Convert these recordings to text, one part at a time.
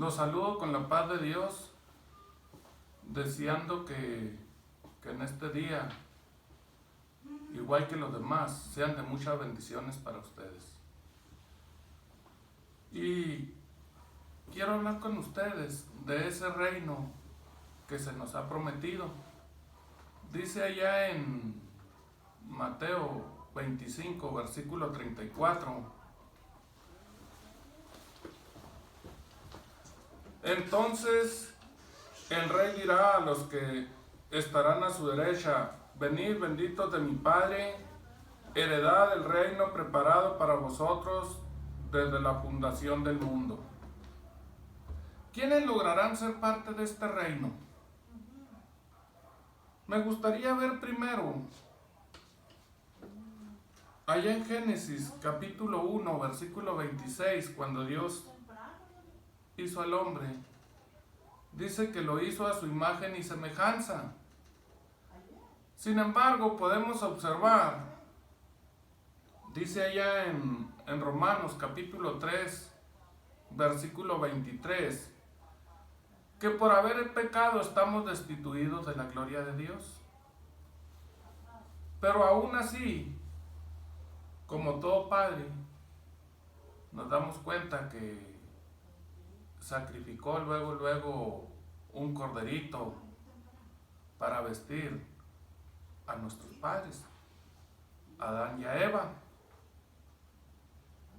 Los saludo con la paz de Dios, deseando que en este día, igual que los demás, sean de muchas bendiciones para ustedes. Y quiero hablar con ustedes de ese reino que se nos ha prometido. Dice allá en Mateo 25, versículo 34. Entonces el rey dirá a los que estarán a su derecha: venid, benditos de mi Padre, heredad del reino preparado para vosotros desde la fundación del mundo. ¿Quiénes lograrán ser parte de este reino? Me gustaría ver primero, allá en Génesis capítulo 1, versículo 26, cuando Dios hizo al hombre. Dice que lo hizo a su imagen y semejanza. Sin embargo, podemos observar, dice allá en Romanos capítulo 3, versículo 23, que por haber pecado estamos destituidos de la gloria de Dios. Pero aún así, como todo padre, nos damos cuenta que sacrificó luego un corderito para vestir a nuestros padres, Adán y a Eva.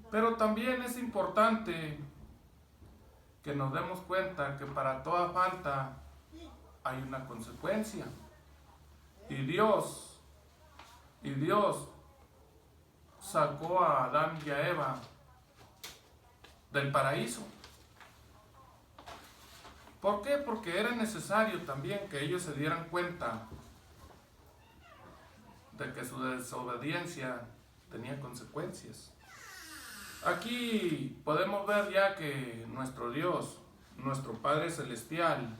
Pero también es importante que nos demos cuenta que para toda falta hay una consecuencia. Y Dios sacó a Adán y a Eva del paraíso. ¿Por qué? Porque era necesario también que ellos se dieran cuenta de que su desobediencia tenía consecuencias. Aquí podemos ver ya que nuestro Dios, nuestro Padre Celestial,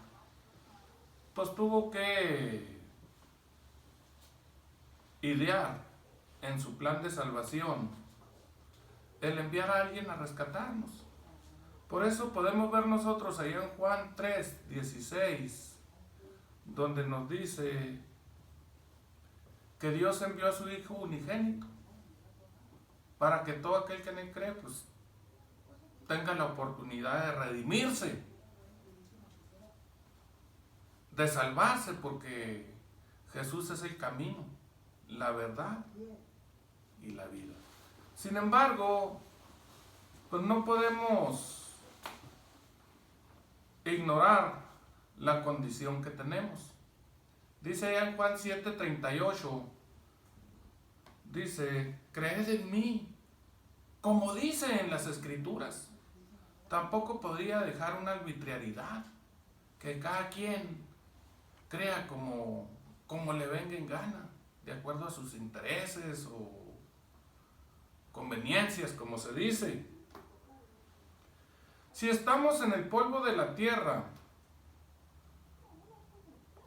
pues tuvo que idear en su plan de salvación el enviar a alguien a rescatarnos. Por eso podemos ver nosotros allá en Juan 3, 16, donde nos dice que Dios envió a su Hijo unigénito para que todo aquel que en él cree pues tenga la oportunidad de redimirse, de salvarse, porque Jesús es el camino, la verdad y la vida. Sin embargo, pues no podemos ignorar la condición que tenemos. Dice allá en Juan 7:38, dice: creed en mí, como dice en las Escrituras. Tampoco podría dejar una arbitrariedad, que cada quien crea como le venga en gana, de acuerdo a sus intereses o conveniencias, como se dice. Si estamos en el polvo de la tierra,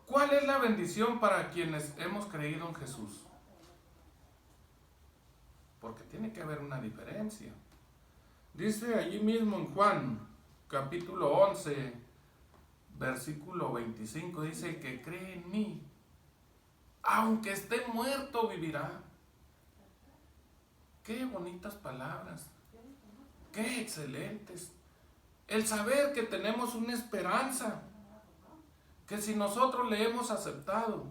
¿cuál es la bendición para quienes hemos creído en Jesús? Porque tiene que haber una diferencia. Dice allí mismo en Juan, capítulo 11, versículo 25, dice: el que cree en mí, aunque esté muerto, vivirá. Qué bonitas palabras, qué excelentes. El saber que tenemos una esperanza, que si nosotros le hemos aceptado,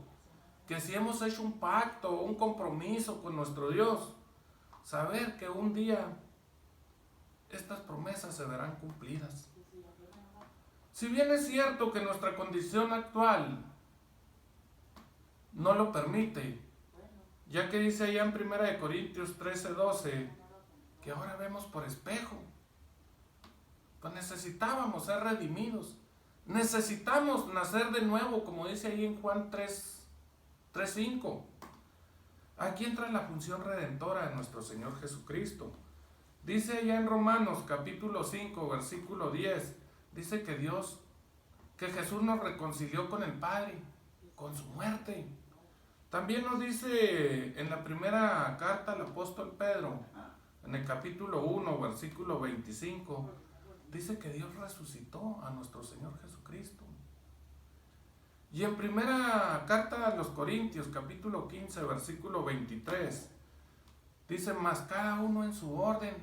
que si hemos hecho un pacto o un compromiso con nuestro Dios, saber que un día estas promesas se verán cumplidas. Si bien es cierto que nuestra condición actual no lo permite, ya que dice allá en 1 Corintios 13:12 que ahora vemos por espejo, pues necesitábamos ser redimidos, necesitamos nacer de nuevo, como dice ahí en Juan 3:5. Aquí entra la función redentora de nuestro Señor Jesucristo. Dice allá en Romanos capítulo 5, versículo 10, dice que Jesús nos reconcilió con el Padre, con su muerte. También nos dice en la primera carta al apóstol Pedro, en el capítulo 1, versículo 25, dice que Dios resucitó a nuestro Señor Jesucristo. Y en primera carta a los Corintios, capítulo 15, versículo 23, dice: mas cada uno en su orden,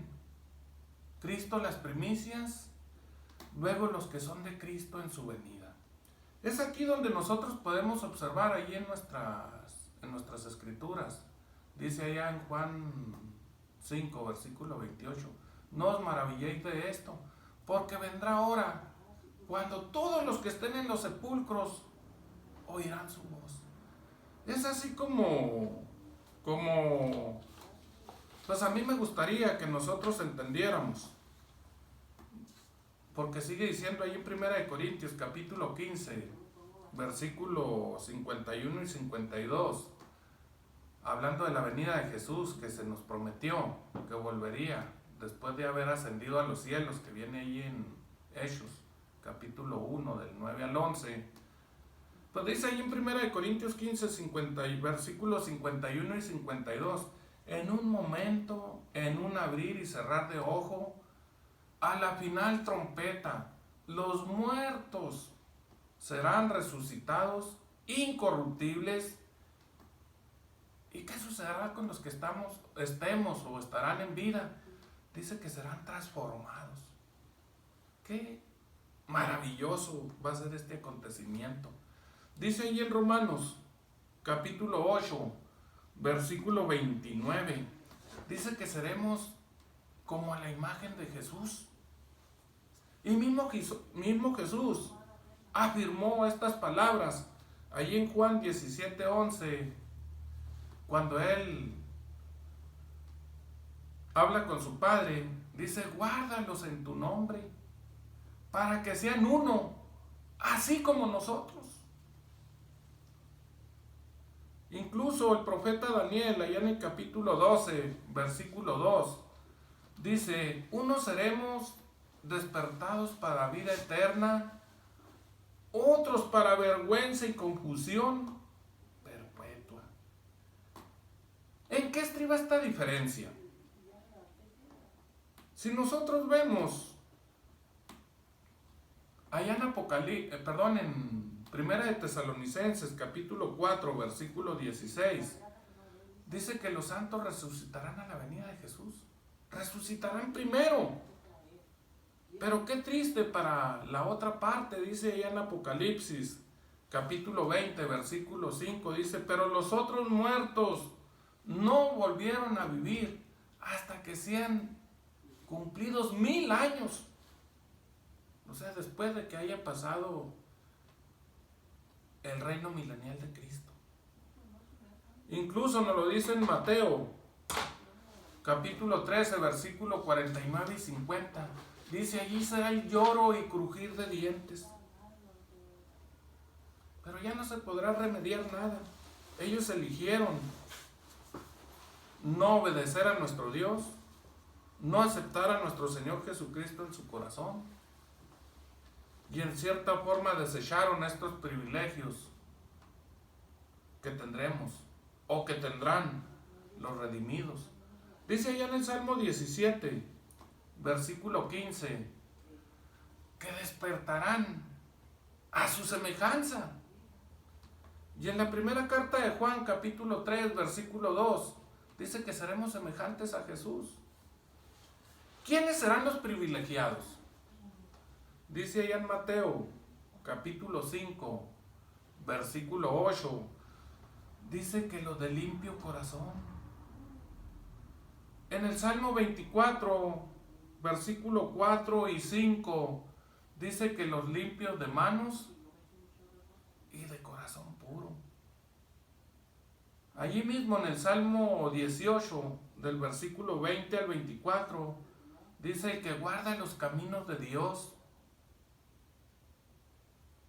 Cristo las primicias, luego los que son de Cristo en su venida. Es aquí donde nosotros podemos observar ahí en nuestras escrituras. Dice allá en Juan 5, versículo 28, no os maravilléis de esto, porque vendrá hora cuando todos los que estén en los sepulcros oirán su voz. Es así como pues a mí me gustaría que nosotros entendiéramos, porque sigue diciendo ahí en 1 Corintios capítulo 15, versículos 51 y 52, hablando de la venida de Jesús, que se nos prometió que volvería después de haber ascendido a los cielos, que viene ahí en Hechos capítulo 1 del 9 al 11. Pues dice ahí en 1 Corintios 15, versículos 51 y 52, en un momento, en un abrir y cerrar de ojo, a la final trompeta, los muertos serán resucitados incorruptibles. ¿Y qué sucederá con los que estemos o estarán en vida? Dice que serán transformados. Qué maravilloso va a ser este acontecimiento. Dice ahí en Romanos capítulo 8, versículo 29, dice que seremos como a la imagen de Jesús. Y mismo Jesús afirmó estas palabras allí en Juan 17:11, cuando él habla con su Padre, dice: guárdalos en tu nombre, para que sean uno, así como nosotros. Incluso el profeta Daniel, allá en el capítulo 12, versículo 2, dice: unos seremos despertados para vida eterna, otros para vergüenza y confusión perpetua. ¿En qué estriba esta diferencia? Si nosotros vemos allá en Primera de Tesalonicenses, capítulo 4, versículo 16, dice que los santos resucitarán a la venida de Jesús. Resucitarán primero. Pero qué triste para la otra parte, dice allá en Apocalipsis, capítulo 20, versículo 5, dice: pero los otros muertos no volvieron a vivir hasta que sean cumplidos 1000 años. O sea, después de que haya pasado el reino milenial de Cristo. Incluso nos lo dice en Mateo, capítulo 13, versículo 49 y 50. Dice: allí será el lloro y crujir de dientes. Pero ya no se podrá remediar nada. Ellos eligieron no obedecer a nuestro Dios, no aceptar a nuestro Señor Jesucristo en su corazón, y en cierta forma desecharon estos privilegios que tendremos o que tendrán los redimidos. Dice allá en el Salmo 17, versículo 15, que despertarán a su semejanza. Y en la primera carta de Juan, capítulo 3, versículo 2, dice que seremos semejantes a Jesús. ¿Quiénes serán los privilegiados? Dice allá en Mateo, capítulo 5, versículo 8, dice que los de limpio corazón. En el Salmo 24, versículo 4 y 5, dice que los limpios de manos y de corazón puro. Allí mismo en el Salmo 18, del versículo 20 al 24, dice que guarda los caminos de Dios.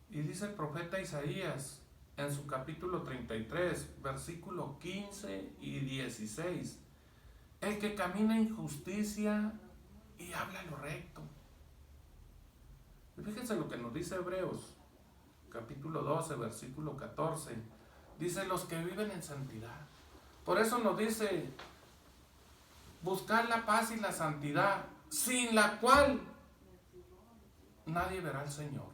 Y dice el profeta Isaías en su capítulo 33, versículo 15 y 16, el que camina en justicia y habla lo recto. Y fíjense lo que nos dice Hebreos, capítulo 12, versículo 14. Dice: los que viven en santidad. Por eso nos dice: buscar la paz y la santidad, sin la cual nadie verá al Señor.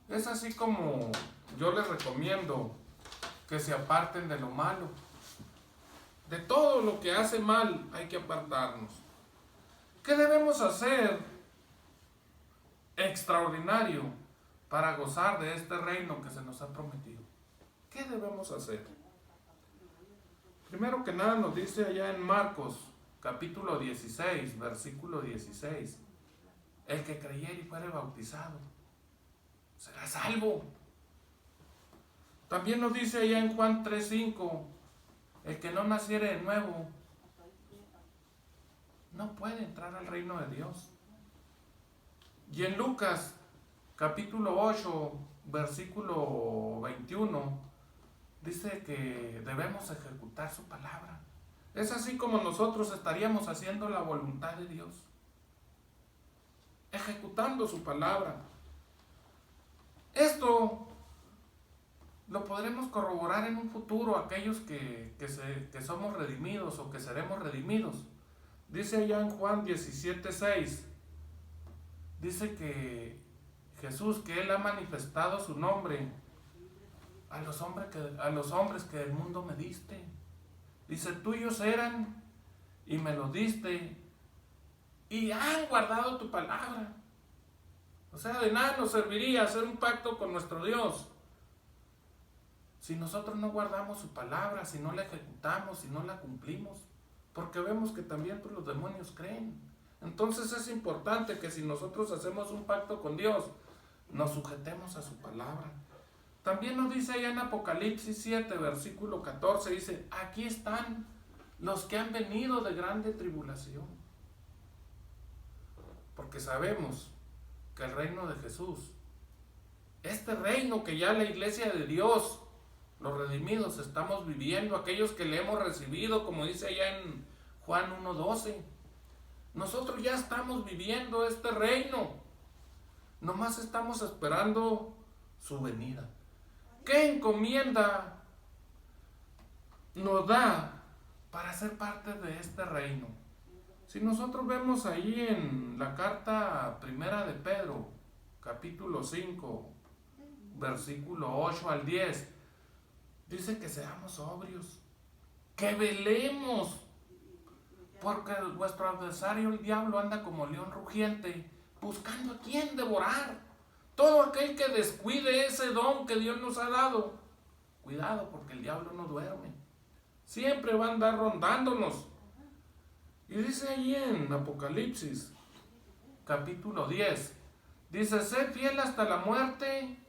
Es así como yo les recomiendo que se aparten de lo malo. De todo lo que hace mal hay que apartarnos. ¿Qué debemos hacer extraordinario para gozar de este reino que se nos ha prometido? ¿Qué debemos hacer? Primero que nada nos dice allá en Marcos, capítulo 16, versículo 16. El que creyere y fuere bautizado será salvo. También nos dice allá en Juan 3:5, el que no naciere de nuevo no puede entrar al reino de Dios. Y en Lucas, capítulo 8, versículo 21, dice que debemos ejecutar su palabra. Es así como nosotros estaríamos haciendo la voluntad de Dios, ejecutando su palabra. Esto lo podremos corroborar en un futuro aquellos que somos redimidos o que seremos redimidos. Dice allá en Juan 17:6, dice que Jesús, que Él ha manifestado su nombre a los hombres que del mundo me diste. Dice, tuyos eran y me los diste y han guardado tu palabra. O sea, de nada nos serviría hacer un pacto con nuestro Dios si nosotros no guardamos su palabra, si no la ejecutamos, si no la cumplimos, porque vemos que también pues, los demonios creen. Entonces es importante que si nosotros hacemos un pacto con Dios, nos sujetemos a su palabra. También nos dice allá en Apocalipsis 7, versículo 14, dice, aquí están los que han venido de grande tribulación. Porque sabemos que el reino de Jesús, este reino que ya la iglesia de Dios, los redimidos estamos viviendo, aquellos que le hemos recibido, como dice allá en Juan 1:12, nosotros ya estamos viviendo este reino, nomás estamos esperando su venida. ¿Qué encomienda nos da para ser parte de este reino? Si nosotros vemos ahí en la carta primera de Pedro, capítulo 5, versículo 8 al 10, dice que seamos sobrios, que velemos, porque vuestro adversario el diablo anda como león rugiente, buscando a quien devorar. Todo aquel que descuide ese don que Dios nos ha dado, cuidado, porque el diablo no duerme, siempre va a andar rondándonos. Y dice allí en Apocalipsis, capítulo 10, dice, sé fiel hasta la muerte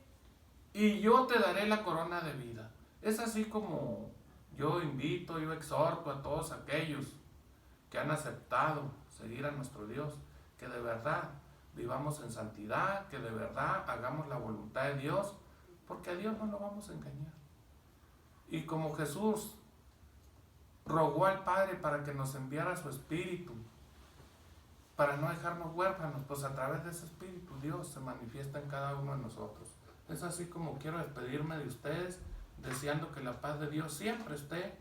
y yo te daré la corona de vida. Es así como yo invito, yo exhorto a todos aquellos que han aceptado seguir a nuestro Dios, que de verdad vivamos en santidad, que de verdad hagamos la voluntad de Dios, porque a Dios no lo vamos a engañar. Y como Jesús rogó al Padre para que nos enviara su Espíritu, para no dejarnos huérfanos, pues a través de ese Espíritu Dios se manifiesta en cada uno de nosotros. Es así como quiero despedirme de ustedes, deseando que la paz de Dios siempre esté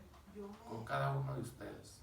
con cada uno de ustedes.